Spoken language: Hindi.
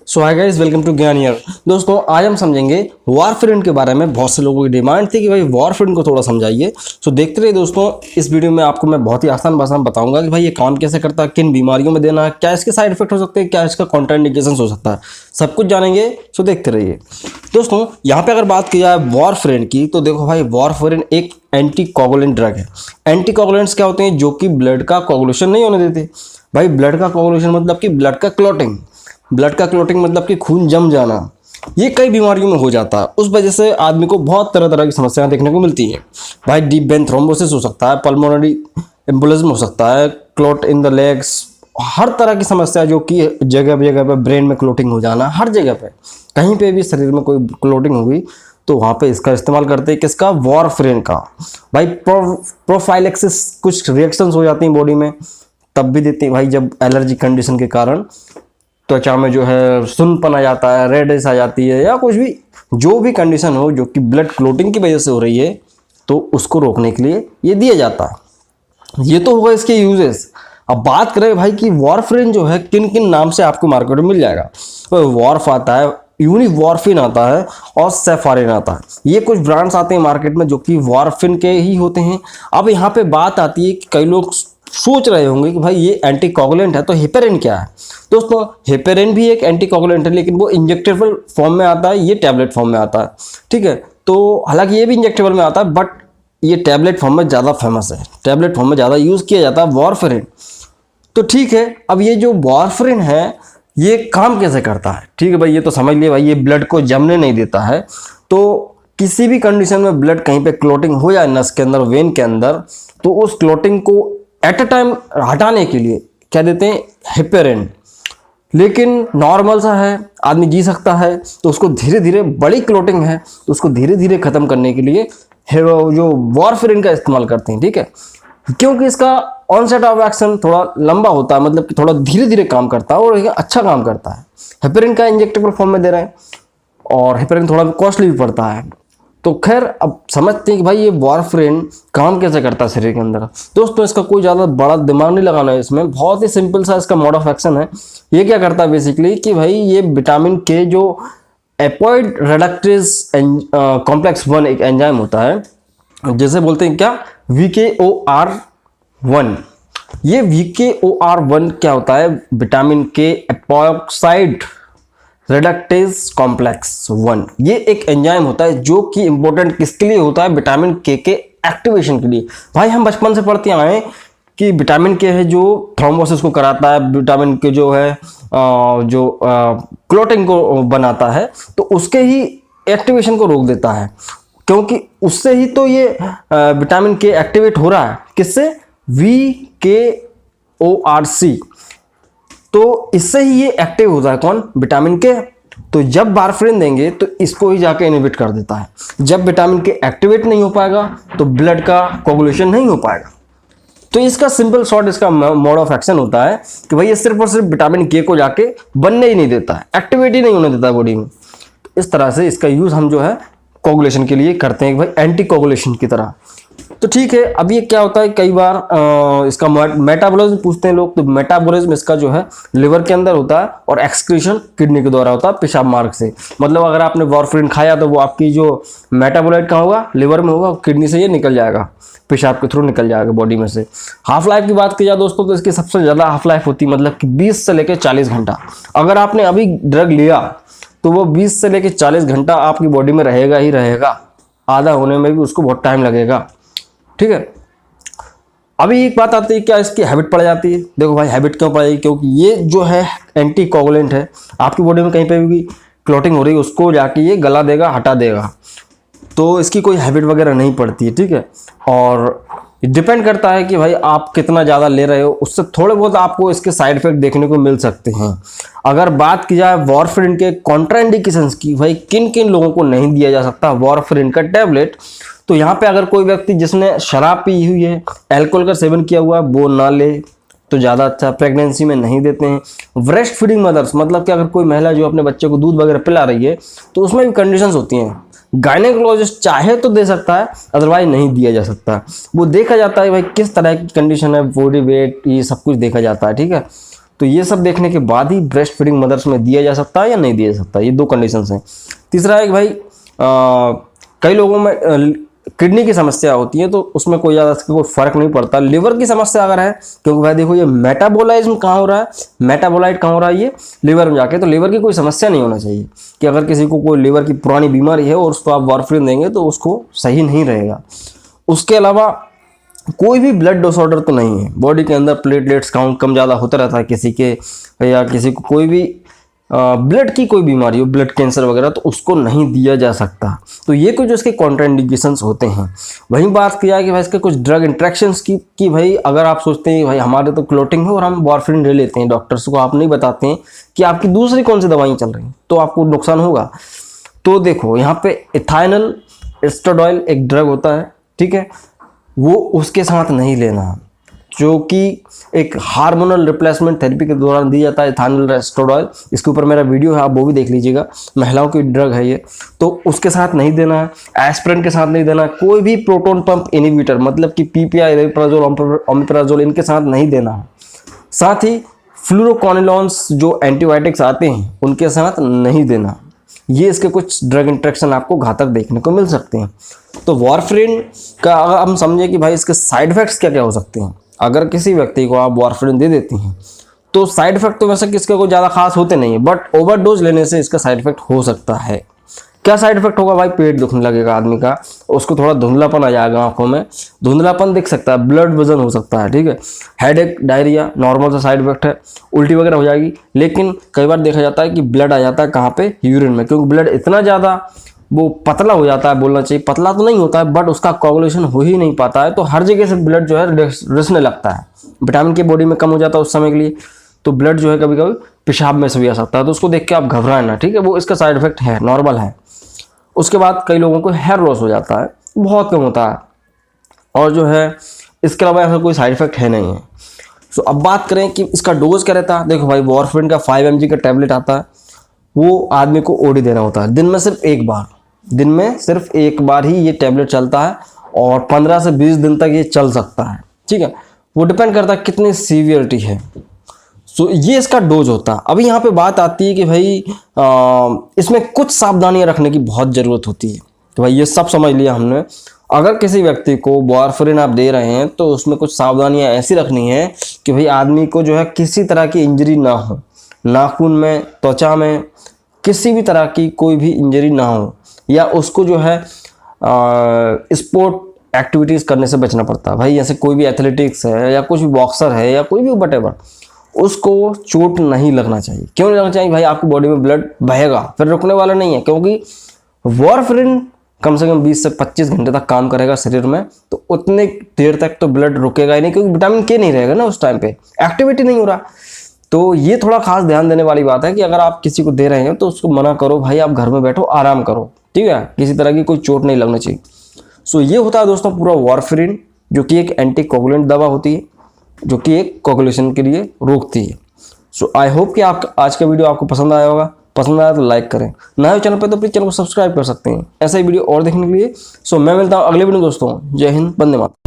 So hi guys, welcome to Gyan here. दोस्तों, आज हम समझेंगे वारफेरिन के बारे में। बहुत से लोगों की डिमांड थी कि भाई वारफेरिन को थोड़ा समझाइए। सो देखते रहिए दोस्तों, इस वीडियो में आपको मैं बहुत ही आसान भाषा में बताऊंगा कि भाई ये काम कैसे करता है, किन बीमारियों में देना है, क्या इसके साइड इफेक्ट हो सकते हैं, क्या इसका कॉन्ट्राइंडिकेशन हो सकता है, सब कुछ जानेंगे। सो देखते रहिए दोस्तों। यहाँ पे अगर बात की जाए वारफेरिन की, तो देखो भाई, वारफेरिन एक एंटी कोगुलेंट ड्रग है। एंटी कोगुलेंट्स क्या होते हैं? जो कि ब्लड का कोगुलेशन नहीं होने देते। भाई ब्लड का कोगुलेशन मतलब कि ब्लड का क्लॉटिंग। ब्लड का क्लॉटिंग मतलब कि खून जम जाना। ये कई बीमारियों में हो जाता है। उस वजह से आदमी को बहुत तरह तरह की समस्याएं देखने को मिलती हैं। भाई डीप वेन थ्रोम्बोसिस हो सकता है, पल्मोनरी एम्बोलिज्म हो सकता है, क्लॉट इन द लेग्स, हर तरह की समस्या जो कि जगह जगह पे ब्रेन में क्लॉटिंग हो जाना, हर जगह पे कहीं पे भी शरीर में कोई क्लॉटिंग होगी तो वहाँ पे इसका इस्तेमाल करते हैं। किसका? वारफेरिन का। भाई प्रोफाइलेक्सिस, कुछ रिएक्शंस हो जाती हैं बॉडी में, तब भी देते हैं भाई। जब एलर्जी कंडीशन के कारण त्वचा में जो है सुन्नपन आ जाता है, रेडिश आ जाती है, या कुछ भी जो भी कंडीशन हो जो कि ब्लड क्लॉटिंग की वजह से हो रही है, तो उसको रोकने के लिए ये दिया जाता है। ये तो होगा इसके यूजेस। अब बात करें भाई कि वारफेरिन जो है किन किन नाम से आपको मार्केट में मिल जाएगा। तो वार्फ आता है, यूनिवार्फिन आता है और सेफारिन आता है। ये कुछ ब्रांड्स आते हैं मार्केट में जो कि वारफिन के ही होते हैं। अब यहाँ पे बात आती है कि कई लोग सोच रहे होंगे कि भाई ये एंटी कोगुलेंट है, तो हेपेरिन क्या है? दोस्तों, हेपेरिन भी एक एंटी कोगुलेंट है, लेकिन वो इंजेक्टेबल फॉर्म में आता है, ये टैबलेट फॉर्म में आता है। ठीक है, तो हालांकि ये भी इंजेक्टेबल में आता है, बट ये टैबलेट फॉर्म में ज़्यादा फेमस है, टैबलेट फॉर्म में ज़्यादा यूज़ किया जाता है वारफेरिन। तो ठीक है, अब ये जो वारफेरिन है ये काम कैसे करता है? ठीक है भाई, ये तो समझ लिए भाई, ये ब्लड को जमने नहीं देता है। तो किसी भी कंडीशन में ब्लड कहीं पे क्लॉटिंग हो जाए नस के अंदर, वेन के अंदर, तो उस क्लॉटिंग को एट अ टाइम हटाने के लिए क्या देते हैं? हेपेरिन। लेकिन नॉर्मल सा है, आदमी जी सकता है, तो उसको धीरे धीरे, बड़ी क्लॉटिंग है तो उसको धीरे धीरे खत्म करने के लिए जो वारफेरिन का इस्तेमाल करते हैं। ठीक है, क्योंकि इसका ऑनसेट ऑफ एक्शन थोड़ा लंबा होता है, मतलब कि थोड़ा धीरे धीरे काम करता है और ये अच्छा काम करता है। हेपेरिन का इंजेक्टेबल फॉर्म में दे रहे हैं और हेपेरिन थोड़ा कॉस्टली भी पड़ता है। तो खैर, अब समझते हैं कि भाई ये वारफेरिन काम कैसे करता है शरीर के अंदर। दोस्तों, इसका कोई ज़्यादा बड़ा दिमाग नहीं लगाना है, इसमें बहुत ही सिंपल सा इसका मोड ऑफ एक्शन है। ये क्या करता है बेसिकली कि भाई ये विटामिन के जो एपॉइड रेडक्टेज कॉम्प्लेक्स 1 एक एंजाइम होता है, जैसे बोलते हैं क्या, VKOR1। ये VKOR1 क्या होता है? विटामिन के एपॉक्साइड रेडक्टेज कॉम्प्लेक्स 1। ये एक एंजाइम होता है जो कि इंपॉर्टेंट किसके लिए होता है? विटामिन के एक्टिवेशन के लिए। भाई हम बचपन से पढ़ते आए हैं कि विटामिन के है जो थ्रोम्बोसिस को कराता है, विटामिन के जो है जो क्लॉटिंग को बनाता है, तो उसके ही एक्टिवेशन को रोक देता है, क्योंकि उससे ही तो ये विटामिन के एक्टिवेट हो रहा है। किससे? VKORC। तो इससे ही ये एक्टिव होता है। कौन? विटामिन के। तो जब वारफेरिन देंगे तो इसको ही जाके इनहिबिट कर देता है। जब विटामिन के एक्टिवेट नहीं हो पाएगा तो ब्लड का कोगुलेशन नहीं हो पाएगा। तो इसका सिंपल शॉर्ट, इसका मोड ऑफ एक्शन होता है कि भाई ये सिर्फ और सिर्फ विटामिन के को जाके बनने ही नहीं देता है, एक्टिवेट ही नहीं होने देता बॉडी में। तो इस तरह से इसका यूज हम जो है कोगुलेशन के लिए करते हैं, भाई एंटी कोगुलेशन की तरह। तो ठीक है, अब ये क्या होता है, कई बार इसका मेटाबॉलिज्म पूछते हैं लोग। तो मेटाबॉलिज्म इसका जो है लिवर के अंदर होता है और एक्सक्रीशन किडनी के द्वारा होता है, पेशाब मार्ग से। मतलब अगर आपने वारफेरिन खाया तो वो आपकी जो मेटाबोलाइट कहाँ होगा? लिवर में होगा, किडनी से ये निकल जाएगा, पेशाब के थ्रू निकल जाएगा बॉडी में से। हाफ लाइफ की बात की जाए दोस्तों, तो इसकी सबसे ज़्यादा हाफ लाइफ होती है, मतलब कि 20 से लेकर 40 घंटा। अगर आपने अभी ड्रग लिया तो वो 20 से लेकर 40 घंटा आपकी बॉडी में रहेगा ही रहेगा। आधा होने में भी उसको बहुत टाइम लगेगा। ठीक है, अभी एक बात आती है, क्या इसकी हैबिट पड़ जाती है? देखो भाई, हैबिट क्यों पड़ेगी? क्योंकि ये जो है एंटी कोगुलेंट है, आपकी बॉडी में कहीं पे भी क्लॉटिंग हो रही है उसको जाके ये गला देगा, हटा देगा। तो इसकी कोई हैबिट वगैरह नहीं पड़ती है। ठीक है, और डिपेंड करता है कि भाई आप कितना ज़्यादा ले रहे हो, उससे थोड़े बहुत आपको इसके साइड इफेक्ट देखने को मिल सकते हैं। अगर बात की जाए वारफेरिन के कॉन्ट्राइंडिकेशंस की, भाई किन किन लोगों को नहीं दिया जा सकता वारफेरिन का टैबलेट, तो यहाँ पे अगर कोई व्यक्ति जिसने शराब पी हुई है, अल्कोहल का सेवन किया हुआ है, वो ना ले तो ज़्यादा अच्छा। प्रेगनेंसी में नहीं देते हैं। ब्रेस्ट फीडिंग मदर्स, मतलब कि अगर कोई महिला जो अपने बच्चे को दूध वगैरह पिला रही है तो उसमें भी कंडीशंस होती हैं। गायनेकोलॉजिस्ट चाहे तो दे सकता है, अदरवाइज नहीं दिया जा सकता। वो देखा जाता है भाई किस तरह की कंडीशन है, बॉडी वेट, ये सब कुछ देखा जाता है। ठीक है, तो ये सब देखने के बाद ही ब्रेस्ट फीडिंग मदर्स में दिया जा सकता है या नहीं दिया जा सकता, ये 2 कंडीशंस हैं। तीसरा है कि भाई कई लोगों में किडनी की समस्या होती है, तो उसमें कोई ज़्यादा कोई फर्क नहीं पड़ता। लिवर की समस्या अगर है, क्योंकि भाई देखो ये मेटाबोलाइज्म कहाँ हो रहा है, मेटाबोलाइट कहाँ हो रहा है, ये लिवर में जाके। तो लिवर की कोई समस्या नहीं होना चाहिए कि अगर किसी को कोई लिवर की पुरानी बीमारी है और उसको आप वारफेरिन देंगे तो उसको सही नहीं रहेगा। उसके अलावा कोई भी ब्लड डिसऑर्डर तो नहीं है, बॉडी के अंदर प्लेटलेट्स काउंट कम ज़्यादा होता रहता है किसी के, या किसी को कोई भी ब्लड की कोई बीमारी हो, ब्लड कैंसर वगैरह, तो उसको नहीं दिया जा सकता। तो ये कुछ उसके कॉन्ट्राइंडिकेशंस होते हैं। वहीं बात किया कि भाई इसके कुछ ड्रग इंट्रैक्शंस की कि भाई अगर आप सोचते हैं भाई हमारे तो क्लोटिंग है और हम वारफेरिन ले लेते हैं, डॉक्टर्स को आप नहीं बताते हैं कि आपकी दूसरी कौन सी दवाई चल रही हैं, तो आपको नुकसान होगा। तो देखो यहाँ पे इथाइनल एस्ट्राडोइल एक ड्रग होता है, ठीक है, वो उसके साथ नहीं लेना, जो कि एक हार्मोनल रिप्लेसमेंट थेरेपी के दौरान दी जाता है, इथाइनल एस्ट्राडोइल। इसके ऊपर मेरा वीडियो है, आप वो भी देख लीजिएगा। महिलाओं की ड्रग है ये, तो उसके साथ नहीं देना है। एस्पिरिन के साथ नहीं देना है। कोई भी प्रोटॉन पंप इनहिबिटर मतलब कि पीपीआई, रेप्राजोल, ओमेप्राजोल, इनके साथ नहीं देना है। साथ ही फ्लूरोक्विनोलोन्स जो एंटीबायोटिक्स आते हैं उनके साथ नहीं देना। ये इसके कुछ ड्रग इंट्रैक्शन आपको घातक देखने को मिल सकते हैं। तो वारफेरिन का अगर हम समझे कि भाई इसके साइड इफेक्ट्स क्या क्या हो सकते हैं, अगर किसी व्यक्ति को आप वारफेरिन दे देते हैं तो साइड इफेक्ट तो वैसे किसके कोई ज़्यादा खास होते नहीं है, बट ओवरडोज लेने से इसका साइड इफेक्ट हो सकता है। क्या साइड इफेक्ट होगा भाई, पेट दुखने लगेगा आदमी का, उसको थोड़ा धुंधलापन आ जाएगा, आंखों में धुंधलापन दिख सकता है, ब्लड विजन हो सकता है, ठीक है, हेडेक, डायरिया नॉर्मल सा साइड इफेक्ट है, उल्टी वगैरह हो जाएगी। लेकिन कई बार देखा जाता है कि ब्लड आ जाता है कहाँ पे, यूरिन में, क्योंकि ब्लड इतना ज़्यादा वो पतला हो जाता है, बोलना चाहिए पतला तो नहीं होता है, बट उसका कोगुलेशन हो ही नहीं पाता है, तो हर जगह से ब्लड जो है रिसने लगता है। विटामिन के बॉडी में कम हो जाता है उस समय के लिए, तो ब्लड जो है कभी कभी पेशाब में से भी आ सकता है। तो उसको देख के आप घबराएं ना, ठीक है, वो इसका साइड इफेक्ट है, नॉर्मल है। उसके बाद कई लोगों को हेयर लॉस हो जाता है, बहुत कम होता है, और जो है इसके अलावा ऐसा कोई साइड इफेक्ट है नहीं है। सो अब बात करें कि इसका डोज क्या रहता है। देखो भाई वारफेरिन का 5 mg का टैबलेट आता है, वो आदमी को ओडी देना होता है, दिन में सिर्फ एक बार, दिन में सिर्फ एक बार ही ये टैबलेट चलता है, और 15 से 20 दिन तक ये चल सकता है, ठीक है, वो डिपेंड करता है कितनी सीवियरिटी है। सो ये इसका डोज होता है। अभी यहाँ पे बात आती है कि भाई इसमें कुछ सावधानियां रखने की बहुत ज़रूरत होती है। तो भाई ये सब समझ लिया हमने। अगर किसी व्यक्ति को वारफेरिन आप दे रहे हैं तो उसमें कुछ सावधानियां ऐसी रखनी है कि भाई आदमी को जो है किसी तरह की इंजरी ना हो, नाखून में, त्वचा में किसी भी तरह की कोई भी इंजरी ना हो, या उसको जो है स्पोर्ट एक्टिविटीज़ करने से बचना पड़ता है। भाई जैसे कोई भी एथलेटिक्स है या कुछ भी बॉक्सर है या कोई भी वटेवर, उसको चोट नहीं लगना चाहिए। क्यों नहीं लगना चाहिए भाई, आपकी बॉडी में ब्लड बहेगा, फिर रुकने वाला नहीं है, क्योंकि वारफेरिन कम से कम 20 से 25 घंटे तक काम करेगा शरीर में, तो उतने देर तक तो ब्लड रुकेगा ही नहीं, क्योंकि विटामिन के नहीं रहेगा ना उस टाइम पे, एक्टिविटी नहीं हो रहा। तो ये थोड़ा खास ध्यान देने वाली बात है कि अगर आप किसी को दे रहे हैं तो उसको मना करो, भाई आप घर में बैठो, आराम करो, ठीक है, किसी तरह की कोई चोट नहीं लगना चाहिए। सो ये होता है दोस्तों पूरा वारफेरिन, जो कि एक एंटी कोगुलेंट दवा होती है, जो कि एक कोगुलेशन के लिए रोकती है। सो आई होप कि आप आज का वीडियो आपको पसंद आया होगा। पसंद आया तो लाइक करें, नए चैनल पे तो प्लीज चैनल को सब्सक्राइब कर सकते हैं ऐसा ही वीडियो और देखने के लिए। सो मैं मिलता हूँ अगले वीडियो दोस्तों। जय हिंद, वंदे मातरम।